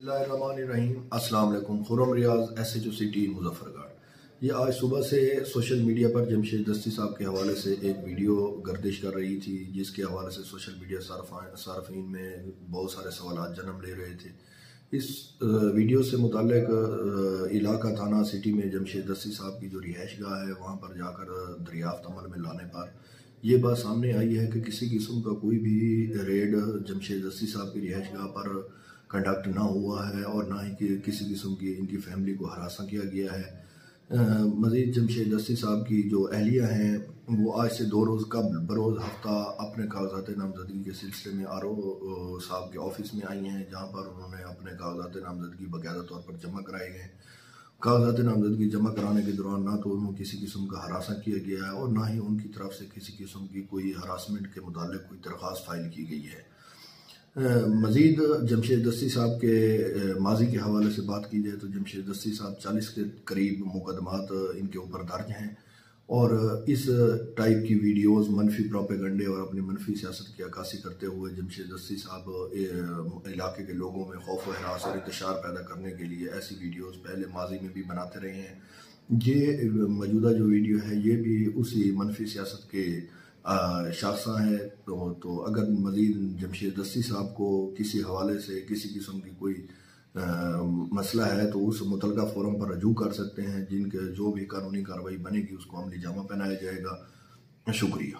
बिस्मिल्लाहिर्रहमानिर्रहीम। अस्सलाम वालेकुम। खुर्रम रियाज SHO सिटी मुजफ्फरगढ़। ये आज सुबह से सोशल मीडिया पर जमशेद दस्ती साहब के हवाले से एक वीडियो गर्दिश कर रही थी, जिसके हवाले से सोशल मीडिया सार्फिन में बहुत सारे सवालात जन्म ले रहे थे। इस वीडियो से मुताल्लिक इलाका थाना सिटी में जमशेद दस्ती साहब की जो रिहाइश गाह है, वहाँ पर जाकर दरियाफ्त अमल में लाने पर ये बात सामने आई है कि किसी किस्म का कोई भी रेड जमशेद दस्ती साहब की रिहाइश गाह पर कंडक्ट ना हुआ है और ना ही कि किसी किस्म की इनकी फैमिली को हरासा किया गया है। मज़ीद जमशेद दस्ती साहब की जो अहलिया हैं वो आज से 2 रोज़ कबल बरोज़ हफ्ता अपने कागजात नामजदगी के सिलसिले में RO साहब के ऑफिस में आई हैं, जहाँ पर उन्होंने अपने कागजात नामजदगी बाकायदा तौर पर जमा कराए गए। कागजात नामजदगी जमा कराने के दौरान ना तो उन्होंने किसी किस्म का हरासा किया गया है और ना ही उनकी तरफ से किसी किस्म की कोई हरासमेंट के मुतालिक कोई दरख्वास्त फाइल की गई है। मज़ीद जमशेद दस्ती साहब के माजी के हवाले से बात की जाए तो जमशेद दस्ती साहब 40 के करीब मुकदमात इनके ऊपर दर्ज हैं और इस टाइप की वीडियोस मनफी प्रोपेगंडे और अपनी मनफी सियासत की अक्कासी करते हुए जमशेद दस्ती साहब इलाके के लोगों में खौफ व हरास और इंतशार पैदा करने के लिए ऐसी वीडियोस पहले माजी में भी बनाते रहे हैं। ये मौजूदा जो वीडियो है ये भी उसी मनफी सियासत के शाखसा है। तो अगर मज़ीद जमशेद दस्ती साहब को किसी हवाले से किसी किस्म की कोई मसला है तो उस मुतलका फोरम पर रजू कर सकते हैं, जिनके जो भी कानूनी कार्रवाई बनेगी उसको अमली जामा पहनाया जाएगा। शुक्रिया।